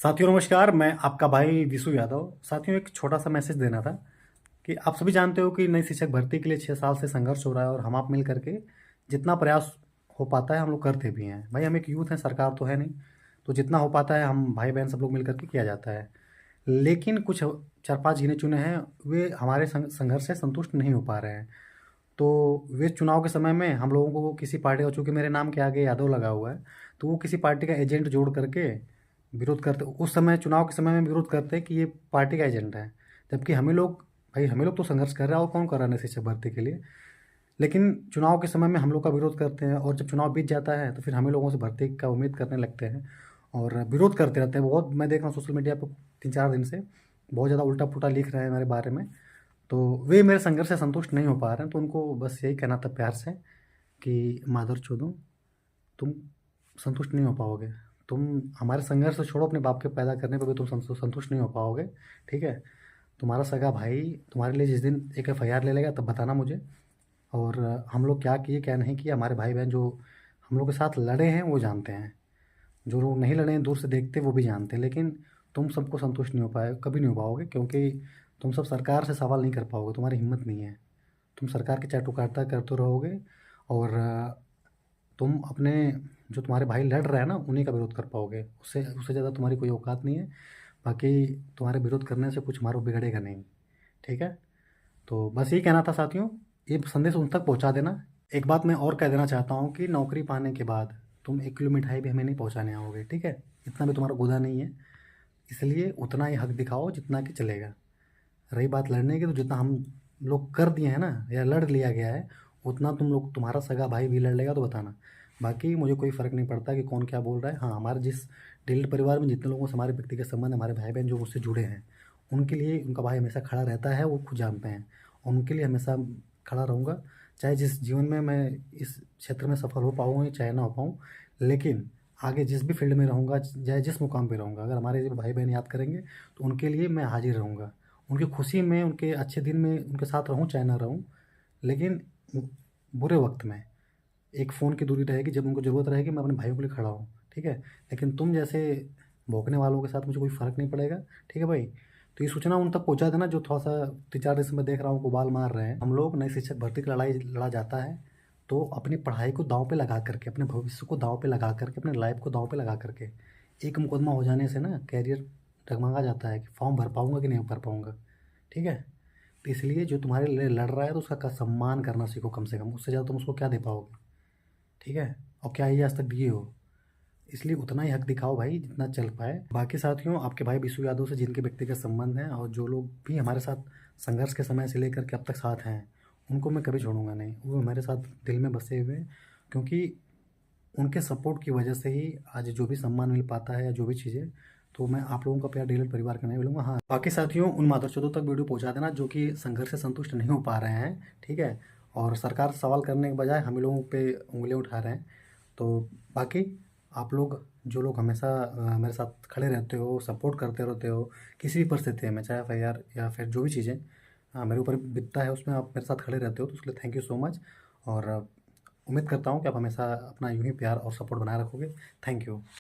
साथियों नमस्कार, मैं आपका भाई विशु यादव। साथियों एक छोटा सा मैसेज देना था कि आप सभी जानते हो कि नई शिक्षक भर्ती के लिए 6 साल से संघर्ष हो रहा है और हम आप मिल करके जितना प्रयास हो पाता है हम लोग करते भी हैं। भाई हम एक यूथ हैं, सरकार तो है नहीं, तो जितना हो पाता है हम भाई बहन सब लोग मिल करके किया जाता है। लेकिन कुछ 4-5 गिने चुने हैं, वे हमारे संघर्ष से संतुष्ट नहीं हो पा रहे हैं। तो वे चुनाव के समय में हम लोगों को किसी पार्टी का, चूँकि मेरे नाम के आगे यादव लगा हुआ है, तो वो किसी पार्टी का एजेंट जोड़ करके विरोध करते, उस समय चुनाव के समय में विरोध करते हैं कि ये पार्टी का एजेंट है। जबकि हमें लोग तो संघर्ष कर रहे हैं, और कौन कर रहा है नई शिक्षक भर्ती के लिए। लेकिन चुनाव के समय में हम लोग का विरोध करते हैं, और जब चुनाव बीत जाता है तो फिर हमें लोगों से भर्ती का उम्मीद करने लगते हैं और विरोध करते रहते हैं। बहुत मैं देख रहा हूँ सोशल मीडिया पर 3-4 दिन से बहुत ज़्यादा उल्टा-पुल्टा लिख रहे हैं मेरे बारे में। तो वे मेरे संघर्ष से संतुष्ट नहीं हो पा रहे हैं, तो उनको बस यही कहना था प्यार से कि माधरचोदों, तुम संतुष्ट नहीं हो पाओगे। तुम हमारे संघर्ष को छोड़ो, अपने बाप के पैदा करने पे भी तुम संतुष्ट नहीं हो पाओगे, ठीक है? तुम्हारा सगा भाई तुम्हारे लिए जिस दिन एक एफआईआर ले लेगा तब बताना मुझे। और हम लोग क्या किए क्या नहीं किए, हमारे भाई बहन जो हम लोग के साथ लड़े हैं वो जानते हैं, जो लोग नहीं लड़े हैं दूर से देखते वो भी जानते हैं। लेकिन तुम सबको संतुष्ट नहीं हो पाए, कभी नहीं हो पाओगे, क्योंकि तुम सब सरकार से सवाल नहीं कर पाओगे, तुम्हारी हिम्मत नहीं है। तुम सरकार की चाटुकारिता करते रहोगे और तुम अपने, जो तुम्हारे भाई लड़ रहे हैं ना, उन्हीं का विरोध कर पाओगे। उससे उससे ज़्यादा तुम्हारी कोई औकात नहीं है। बाकी तुम्हारे विरोध करने से कुछ हमारा बिगड़ेगा नहीं, ठीक है? तो बस यही कहना था साथियों, ये संदेश उन तक पहुंचा देना। एक बात मैं और कह देना चाहता हूँ कि नौकरी पाने के बाद तुम 1 किलो मिठाई भी हमें नहीं पहुंचाने आओगे, ठीक है? इतना भी तुम्हारा गुदा नहीं है, इसलिए उतना ही हक दिखाओ जितना कि चलेगा। रही बात लड़ने की, तो जितना हम लोग कर दिए हैं ना, या लड़ लिया गया है, उतना तुम्हारा सगा भाई भी लड़ लेगा तो बताना। बाकी मुझे कोई फ़र्क नहीं पड़ता कि कौन क्या बोल रहा है। हाँ, हमारे जिस डिल्ड परिवार में जितने लोगों से हमारे व्यक्तिगत संबंध, हमारे भाई बहन जो मुझसे जुड़े हैं, उनके लिए उनका भाई हमेशा खड़ा रहता है, वो खुद जानते हैं। उनके लिए हमेशा खड़ा रहूँगा, चाहे जिस जीवन में मैं इस क्षेत्र में सफल हो पाऊँ या चाहे ना हो पाऊँ। लेकिन आगे जिस भी फील्ड में रहूँगा, चाहे जिस मुकाम पे रहूँगा, अगर हमारे भाई बहन याद करेंगे तो उनके लिए मैं हाजिर रहूँगा। उनकी खुशी में, उनके अच्छे दिन में उनके साथ रहूँ चाहे ना रहूँ, लेकिन बुरे वक्त में एक फ़ोन की दूरी रहेगी। जब उनको ज़रूरत रहेगी मैं अपने भाइयों के लिए खड़ा हूँ, ठीक है? लेकिन तुम जैसे भौंकने वालों के साथ मुझे कोई फ़र्क नहीं पड़ेगा, ठीक है भाई? तो ये सूचना उन तक पहुँचा देना जो थोड़ा सा 3-4 दिन से मैं देख रहा हूँ उबाल मार रहे हैं। हम लोग नई शिक्षक भर्ती की लड़ाई लड़ा जाता है तो अपनी पढ़ाई को दाँव पे लगा करके, अपने भविष्य को दाँव पे लगा करके, अपने लाइफ़ को दाँव पे लगा करके। एक मुकदमा हो जाने से ना करियर डगमगा जाता है कि फॉर्म भर पाऊँगा कि नहीं भर पाऊँगा, ठीक है? तो इसलिए जो तुम्हारे लिए लड़ रहा है तो उसका सम्मान करना सीखो कम से कम। उससे ज़्यादा तुम उसको क्या दे पाओगे, ठीक है? और क्या ही आज तक दिए हो। इसलिए उतना ही हक दिखाओ भाई जितना चल पाए। बाकी साथियों, आपके भाई विशु यादव से जिनके व्यक्तिगत संबंध हैं और जो लोग भी हमारे साथ संघर्ष के समय से लेकर के अब तक साथ हैं, उनको मैं कभी छोड़ूंगा नहीं। वो हमारे साथ दिल में बसे हुए हैं, क्योंकि उनके सपोर्ट की वजह से ही आज जो भी सम्मान मिल पाता है या जो भी चीज़ें, तो मैं आप लोगों का प्यार डीलर परिवार का नहीं मिलूंगा। हाँ, बाकी साथियों उन मादरचोदों तक वीडियो पहुंचा देना जो कि संघर्ष से संतुष्ट नहीं हो पा रहे हैं, ठीक है? और सरकार से सवाल करने के बजाय हम लोगों पे उंगलियां उठा रहे हैं। तो बाकी आप लोग, जो लोग हमेशा मेरे साथ खड़े रहते हो, सपोर्ट करते रहते हो किसी भी परिस्थिति में, चाहे एफआईआर या फिर जो भी चीज़ें मेरे ऊपर बीतता है उसमें आप मेरे साथ खड़े रहते हो, तो उसके लिए थैंक यू सो मच। और उम्मीद करता हूँ कि आप हमेशा अपना यूँ ही प्यार और सपोर्ट बनाए रखोगे। Thank you.